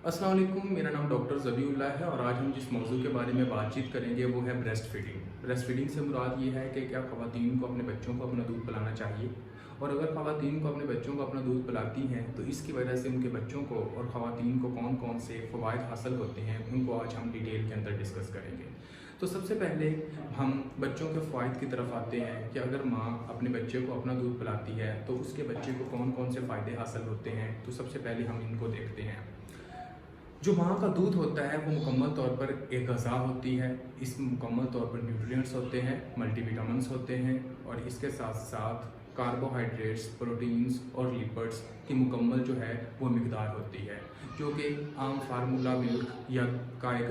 अस्सलाम वालेकुम, मेरा नाम डॉक्टर ज़बीउल्लाह है और आज हम जिस मौजू के बारे में बातचीत करेंगे वो है ब्रेस्ट फीडिंग। ब्रेस्ट फीडिंग से मुराद ये है कि क्या ख़वातीन को अपने बच्चों को अपना दूध पिलाना चाहिए, और अगर ख़वातीन को अपने बच्चों को अपना दूध पिलाती हैं तो इसकी वजह से उनके बच्चों को और ख़वातीन को कौन कौन से फ़वाइद हासिल होते हैं उनको आज हम डिटेल के अंदर डिस्कस करेंगे। तो सबसे पहले हम बच्चों के फ़ायदे की तरफ आते हैं कि अगर माँ अपने बच्चे को अपना दूध पिलाती है तो उसके बच्चे को कौन कौन से फ़ायदे हासिल होते हैं। तो सबसे पहले हम इनको देखते हैं। जो माँ का दूध होता है वो मुकम्मल तौर पर एक ग़ज़ा होती है। इसमें मुकम्मल तौर पर न्यूट्रिएंट्स होते हैं, मल्टीविटामिन्स होते हैं, और इसके साथ साथ कार्बोहाइड्रेट्स, प्रोटीन्स और लिपिड्स की मुकम्मल जो है वो मिकदार होती है, जो कि आम फार्मूला मिल्क या गाय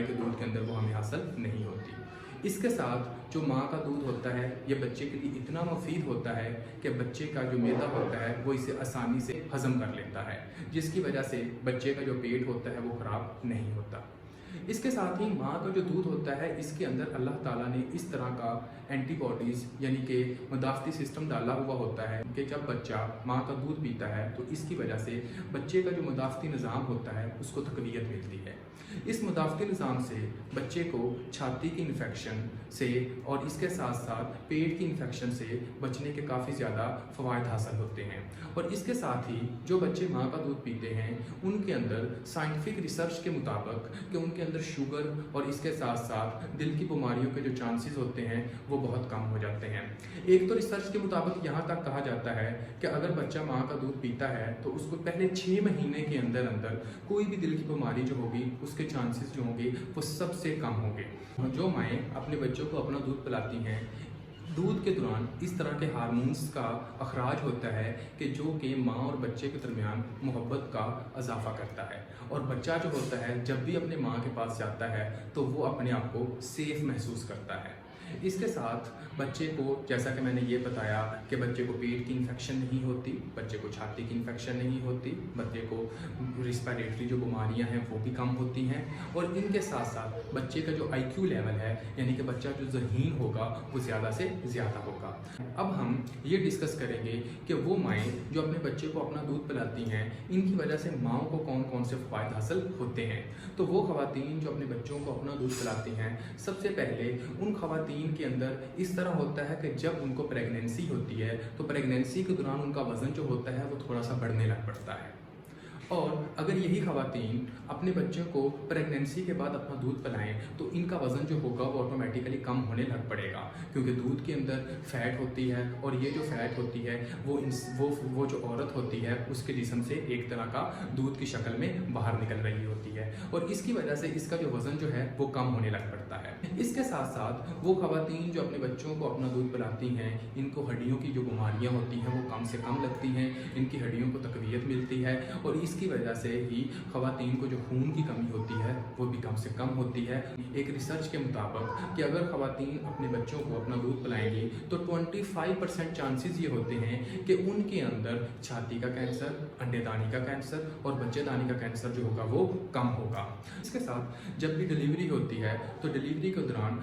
के दूध के अंदर वो हमें हासिल नहीं होती। इसके साथ जो माँ का दूध होता है ये बच्चे के लिए इतना मुफीद होता है कि बच्चे का जो मैदा होता है वो इसे आसानी से हज़म कर लेता है, जिसकी वजह से बच्चे का जो पेट होता है वो ख़राब नहीं होता। इसके साथ ही माँ का जो दूध होता है इसके अंदर अल्लाह ताला ने इस तरह का एंटीबॉडीज़ यानी कि मुदाफ़ती सिस्टम डाला हुआ होता है कि जब बच्चा माँ का दूध पीता है तो इसकी वजह से बच्चे का जो मुदाफ़ती निज़ाम होता है उसको तक़वियत मिलती है। इस मुदाफ़ती निज़ाम से बच्चे को छाती की इन्फेक्शन से और इसके साथ साथ पेट की इन्फेक्शन से बचने के काफ़ी ज़्यादा फ़वाइद हासिल होते हैं। और इसके साथ ही जो बच्चे माँ का दूध पीते हैं उनके अंदर साइंटिफिक रिसर्च के मुताबिक कि उनके अंदर शुगर और इसके साथ साथ दिल की बीमारियों के जो चांसेस होते हैं वो बहुत कम हो जाते हैं। एक तो रिसर्च के मुताबिक यहाँ तक कहा जाता है कि अगर बच्चा माँ का दूध पीता है तो उसको पहले 6 महीने के अंदर अंदर कोई भी दिल की बीमारी जो होगी उसके चांसेस जो होंगे वो सबसे कम होंगे। जो माएँ अपने बच्चों को अपना दूध पिलाती हैं, दूध के दौरान इस तरह के हार्मोन्स का अखराज होता है कि जो कि माँ और बच्चे के दरमियान मोहब्बत का इजाफा करता है, और बच्चा जो होता है जब भी अपने माँ के पास जाता है तो वो अपने आप को सेफ महसूस करता है। इसके साथ बच्चे को, जैसा कि मैंने ये बताया कि बच्चे को पेट की इन्फेक्शन नहीं होती, बच्चे को छाती की इन्फेक्शन नहीं होती, बच्चे को रिस्पिरेटरी जो बीमारियां हैं वो भी कम होती हैं, और इनके साथ साथ बच्चे का जो IQ लेवल है यानी कि बच्चा जो ज़हीन होगा वो ज़्यादा से ज़्यादा होगा। अब हम ये डिस्कस करेंगे कि वो माएँ जो अपने बच्चे को अपना दूध पिलाती हैं इनकी वजह से माँओं को कौन कौन से फ़ायदे हासिल होते हैं। तो वो ख़वातीन जो अपने बच्चों को अपना दूध पिलाती हैं, सबसे पहले उन ख़वातीन के अंदर इस तरह होता है कि जब उनको प्रेगनेंसी होती है तो प्रेगनेंसी के दौरान उनका वज़न जो होता है वो थोड़ा सा बढ़ने लग पड़ता है, और अगर यही ख़वातीन अपने बच्चों को प्रेगनेंसी के बाद अपना दूध पिलाएं तो इनका वज़न जो होगा वो ऑटोमेटिकली कम होने लग पड़ेगा, क्योंकि दूध के अंदर फ़ैट होती है, और ये जो फ़ैट होती है वो जो औरत होती है उसके जिस्म से एक तरह का दूध की शक्ल में बाहर निकल रही होती है, और इसकी वजह से इसका जो वज़न जो है वो कम होने लग पड़ता है। इसके साथ साथ वो ख़वातीन जो अपने बच्चों को अपना दूध पिलाती हैं इनको हड्डियों की जो बीमारियाँ होती हैं वो कम से कम लगती हैं, इनकी हड्डियों को तक़वियत मिलती है, और इसकी वजह से ही ख़वातीन को जो खून की कमी होती है वो भी कम से कम होती है। एक रिसर्च के मुताबिक कि अगर ख़वातीन अपने बच्चों को अपना दूध पिलाएंगी तो 25% चांसेस ये होते हैं कि उनके अंदर छाती का कैंसर, अंडेदानी का कैंसर और बच्चेदानी का कैंसर जो होगा वो कम होगा। इसके साथ जब भी डिलीवरी होती है तो डिलीवरी के दौरान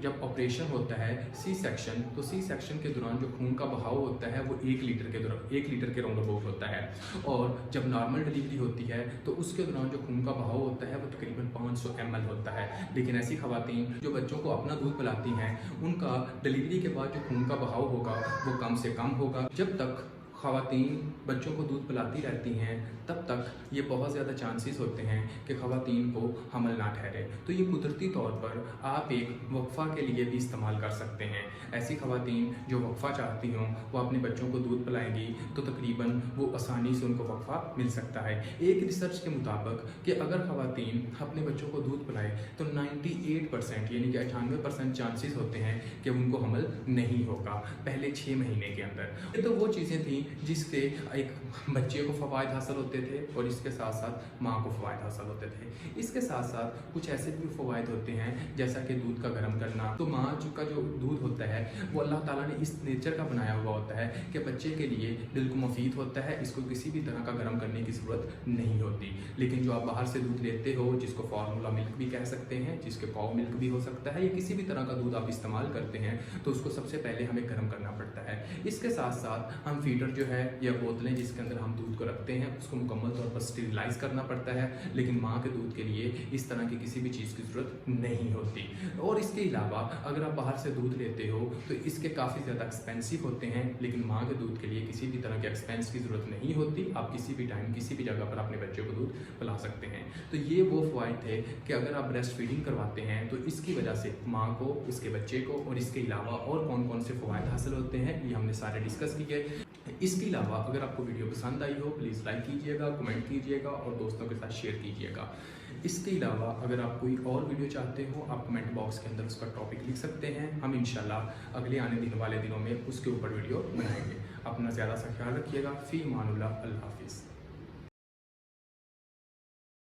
जब ऑपरेशन होता है सी सेक्शन, तो सी सेक्शन के दौरान जो खून का बहाव होता है वो 1 लीटर के राउंड अबाउट होता है, और जब नॉर्मल डिलीवरी होती है तो उसके दौरान जो खून का बहाव होता है वो तकरीबन 500 ml होता है। लेकिन ऐसी ख़वातीन जो बच्चों को अपना दूध पिलाती हैं उनका डिलीवरी के बाद जो खून का बहाव होगा वो कम से कम होगा। जब तक ख़वातीन बच्चों को दूध पिलाती रहती हैं तब तक ये बहुत ज़्यादा चांसेस होते हैं कि ख़वातीन को हमल ना ठहरे। तो ये कुदरती तौर पर आप एक वक्फ़ा के लिए भी इस्तेमाल कर सकते हैं। ऐसी ख़वातीन जो वक्फ़ा चाहती हों वो अपने बच्चों को दूध पिलाएंगी तो तकरीबन वो आसानी से उनको वक्फ़ा मिल सकता है। एक रिसर्च के मुताबिक कि अगर ख़वातीन अपने बच्चों को दूध पिलाए तो 98% यानी कि 98% चांसेस होते हैं कि उनको हमल नहीं होगा पहले 6 महीने के अंदर। ये तो वो चीज़ें थी जिससे एक बच्चे को फ़वाइद हासिल होते थे और इसके साथ साथ माँ को फ़वाइद हासिल होते थे। इसके साथ साथ कुछ ऐसे भी फ़वाइद होते हैं जैसा कि दूध का गर्म करना। तो माँ का जो दूध होता है वो अल्लाह ताला ने इस नेचर का बनाया हुआ होता है कि बच्चे के लिए बिल्कुल मुफीद होता है, इसको किसी भी तरह का गर्म करने की ज़रूरत नहीं होती। लेकिन जो आप बाहर से दूध लेते हो जिसको फार्मूला मिल्क भी कह सकते हैं, जिसके काउ मिल्क भी हो सकता है, या किसी भी तरह का दूध आप इस्तेमाल करते हैं तो उसको सबसे पहले हमें गर्म करना पड़ता है। इसके साथ साथ हम फीडर जो है या बोतलें जिसके अंदर हम दूध को रखते हैं उसको मुकम्मल तौर पर स्टेरिलाइज करना पड़ता है, लेकिन माँ के दूध के लिए इस तरह की किसी भी चीज़ की ज़रूरत नहीं होती। और इसके अलावा अगर आप बाहर से दूध लेते हो तो इसके काफ़ी ज़्यादा एक्सपेंसिव होते हैं, लेकिन माँ के दूध के लिए किसी भी तरह के एक्सपेंस की ज़रूरत नहीं होती। आप किसी भी टाइम किसी भी जगह पर अपने बच्चे को दूध पिला सकते हैं। तो ये वो फ़वाइद थे कि अगर आप ब्रेस्ट फीडिंग करवाते हैं तो इसकी वजह से माँ को, उसके बच्चे को और इसके अलावा और कौन कौन से फ़वाइद हासिल होते हैं ये हमने सारे डिस्कस किए। इसके अलावा अगर आपको वीडियो पसंद आई हो प्लीज़ लाइक कीजिएगा, कमेंट कीजिएगा और दोस्तों के साथ शेयर कीजिएगा। इसके अलावा अगर आप कोई और वीडियो चाहते हो आप कमेंट बॉक्स के अंदर उसका टॉपिक लिख सकते हैं। हम इंशाल्लाह अगले आने वाले दिनों में उसके ऊपर वीडियो बनाएंगे। अपना ज़्यादा सा ख्याल रखिएगा। फ़ी अमानुल्लाह, अल्लाह हाफिज़।